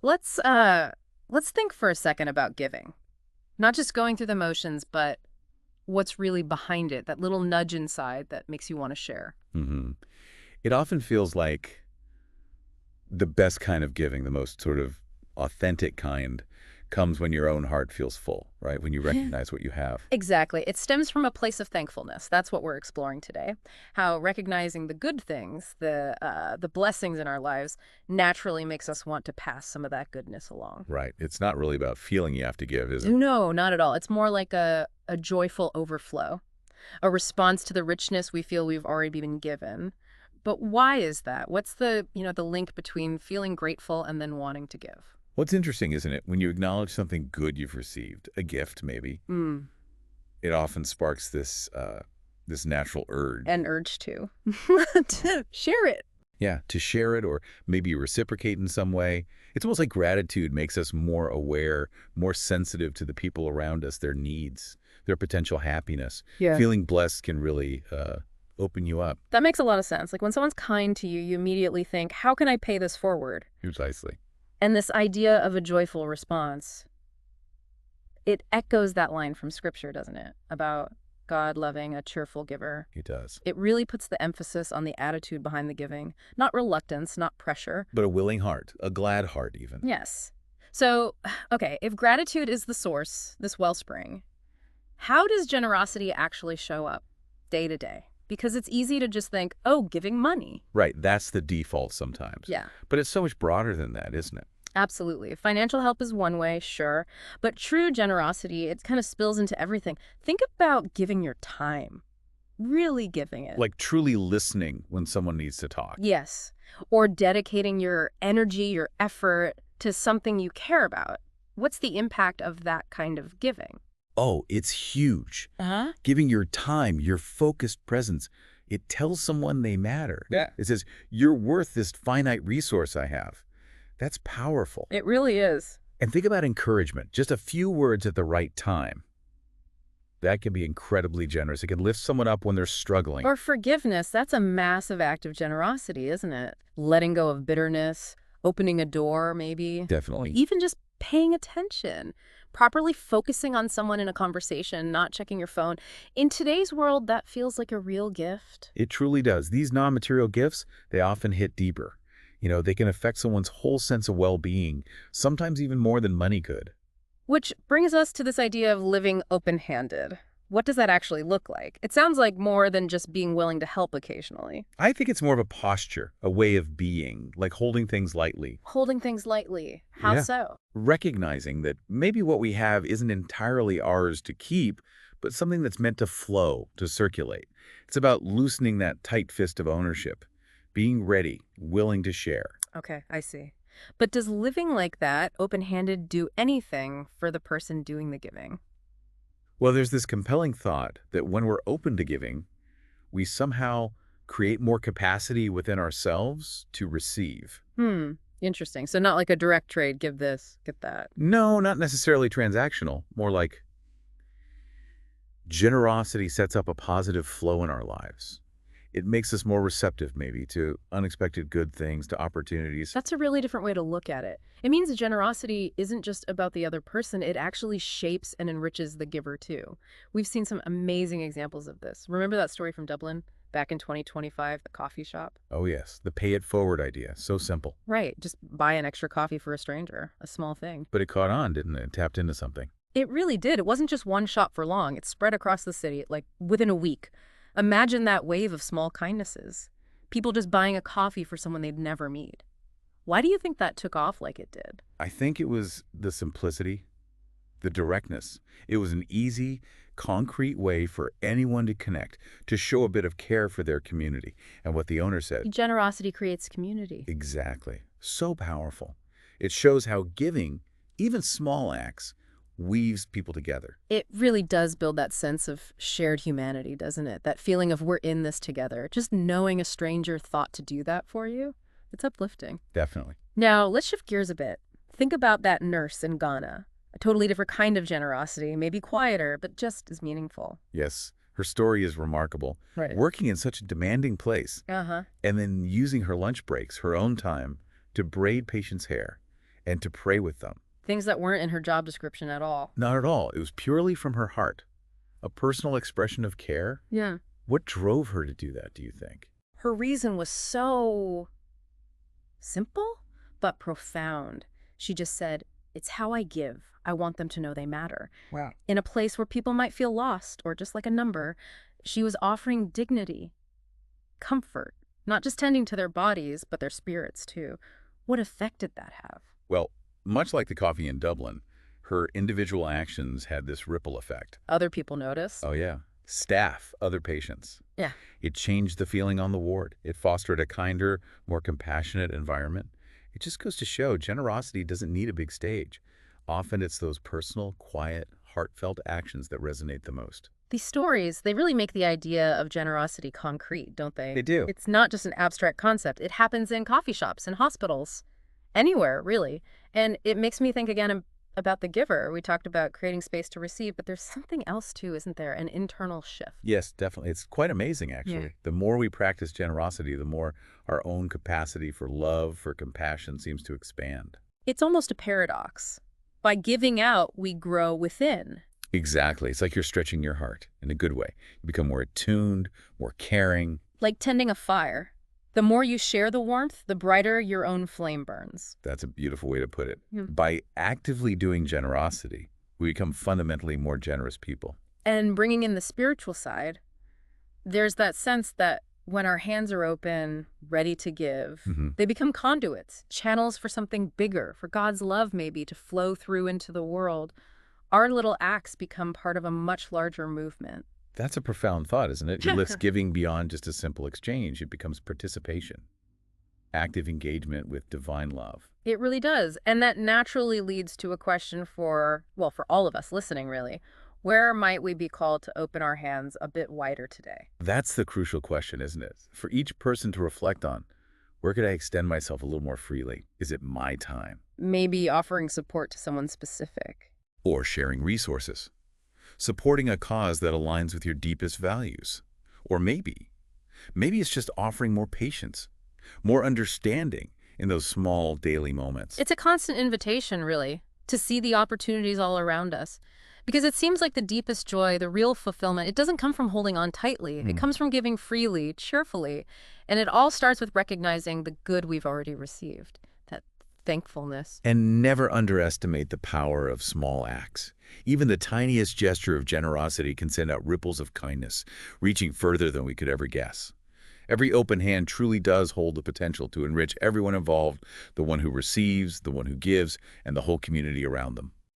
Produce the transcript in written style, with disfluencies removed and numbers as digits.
Let's uh let's think for a second about giving. Not just going through the motions, but what's really behind it, that little nudge inside that makes you want to share. hmm It often feels like the best kind of giving, the most sort of authentic kind, comes when your own heart feels full, right? When you recognize what you have. Exactly. It stems from a place of thankfulness. That's what we're exploring today. How recognizing the good things, the blessings in our lives, naturally makes us want to pass some of that goodness along. Right. It's not really about feeling you have to give, is it? No, not at all. It's more like a joyful overflow, a response to the richness we feel we've already been given. But why is that? What's the link between feeling grateful and then wanting to give? What's interesting, isn't it? When you acknowledge something good you've received, a gift maybe, Mm, it often sparks this natural urge. an urge to to share it. Yeah, to share it or maybe reciprocate in some way. It's almost like gratitude makes us more aware, more sensitive to the people around us, their needs, their potential happiness. Yeah. Feeling blessed can really open you up. That makes a lot of sense. Like when someone's kind to you, you immediately think, how can I pay this forward? Precisely. And this idea of a joyful response, it echoes that line from scripture, doesn't it? About God loving a cheerful giver. It does. It really puts the emphasis on the attitude behind the giving, not reluctance, not pressure. But a willing heart, a glad heart even. Yes. So, okay, if gratitude is the source, this wellspring, how does generosity actually show up day to day? Because it's easy to just think, oh, giving money. Right, that's the default sometimes. Yeah. But it's so much broader than that, isn't it? Absolutely. Financial help is one way, sure. But true generosity, it kind of spills into everything. Think about giving your time, really giving it. Like truly listening when someone needs to talk. Yes. Or dedicating your energy, your effort to something you care about. What's the impact of that kind of giving? Oh, it's huge. Uh-huh. Giving your time, your focused presence, it tells someone they matter. Yeah. It says, you're worth this finite resource I have. That's powerful. It really is. And think about encouragement. Just a few words at the right time. That can be incredibly generous. It can lift someone up when they're struggling. Or forgiveness, that's a massive act of generosity, isn't it? Letting go of bitterness, opening a door, maybe. Definitely. Even just paying attention, properly focusing on someone in a conversation, not checking your phone. In today's world, that feels like a real gift. It truly does. These non-material gifts, they often hit deeper. They can affect someone's whole sense of well-being, sometimes even more than money could. Which brings us to this idea of living open-handed. What does that actually look like? It sounds like more than just being willing to help occasionally. I think it's more of a posture, a way of being, like holding things lightly. Holding things lightly. How Yeah. so? Recognizing that maybe what we have isn't entirely ours to keep, but something that's meant to flow, to circulate. It's about loosening that tight fist of ownership, being ready, willing to share. Okay, I see. But does living like that, open-handed, do anything for the person doing the giving? Well, there's this compelling thought that when we're open to giving, we somehow create more capacity within ourselves to receive. Hmm, interesting. So not like a direct trade, give this, get that. No, not necessarily transactional, more like generosity sets up a positive flow in our lives. It makes us more receptive, maybe, to unexpected good things, to opportunities. That's a really different way to look at it. It means generosity isn't just about the other person, it actually shapes and enriches the giver too. We've seen some amazing examples of this. Remember that story from Dublin back in 2025, the coffee shop? Oh, yes, the pay it forward idea. So simple. Right, just buy an extra coffee for a stranger, a small thing. But it caught on, didn't it? It tapped into something. It really did. It wasn't just one shop for long. It spread across the city, like within a week. Imagine that wave of small kindnesses. People just buying a coffee for someone they'd never meet. Why do you think that took off like it did? I think it was the simplicity, the directness. It was an easy, concrete way for anyone to connect, to show a bit of care for their community. And what the owner said, Generosity creates community. exactly. So powerful. It shows how giving, even small acts, weaves people together. It really does build that sense of shared humanity, doesn't it? That feeling of we're in this together. Just knowing a stranger thought to do that for you, it's uplifting. Definitely. Now, let's shift gears a bit. Think about that nurse in Ghana. A totally different kind of generosity, maybe quieter, but just as meaningful. Yes, her story is remarkable. Right. Working in such a demanding place Uh-huh. and then using her lunch breaks, her own time, to braid patients' hair. and to pray with them. Things that weren't in her job description at all. Not at all. It was purely from her heart. A personal expression of care. Yeah. What drove her to do that, do you think? Her reason was so simple, but profound. She just said, "It's how I give. I want them to know they matter." Wow. In a place where people might feel lost or just like a number, she was offering dignity, comfort, not just tending to their bodies, but their spirits too. What effect did that have? Well, much like the coffee in Dublin, her individual actions had this ripple effect. Other people notice. Oh, yeah. Staff, other patients. Yeah. It changed the feeling on the ward. It fostered a kinder, more compassionate environment. It just goes to show generosity doesn't need a big stage. Often it's those personal, quiet, heartfelt actions that resonate the most. These stories, they really make the idea of generosity concrete, don't they? They do. It's not just an abstract concept. It happens in coffee shops, in hospitals, anywhere, really. And it makes me think again about the giver. We talked about creating space to receive, but there's something else too, isn't there? An internal shift. Yes, definitely. It's quite amazing, actually. Yeah. The more we practice generosity, the more our own capacity for love, for compassion seems to expand. It's almost a paradox. By giving out, we grow within. Exactly. It's like you're stretching your heart in a good way. You become more attuned, more caring. Like tending a fire. The more you share the warmth, the brighter your own flame burns. That's a beautiful way to put it. Yeah. By actively doing generosity, we become fundamentally more generous people. And bringing in the spiritual side, there's that sense that when our hands are open, ready to give, Hmm. they become conduits, channels for something bigger, for God's love maybe to flow through into the world. Our little acts become part of a much larger movement. That's a profound thought, isn't it? It lifts giving beyond just a simple exchange. It becomes participation, active engagement with divine love. It really does. And that naturally leads to a question for, well, for all of us listening, really. Where might we be called to open our hands a bit wider today? That's the crucial question, isn't it? For each person to reflect on, where could I extend myself a little more freely? Is it my time? Maybe offering support to someone specific. Or sharing resources? Supporting a cause that aligns with your deepest values? Or maybe it's just offering more patience, more understanding in those small daily moments. It's a constant invitation, really, to see the opportunities all around us. Because it seems like the deepest joy, the real fulfillment, it doesn't come from holding on tightly. It comes from giving freely, cheerfully. And it all starts with recognizing the good we've already received, that thankfulness. And never underestimate the power of small acts. Even the tiniest gesture of generosity can send out ripples of kindness, reaching further than we could ever guess. Every open hand truly does hold the potential to enrich everyone involved, the one who receives, the one who gives, and the whole community around them.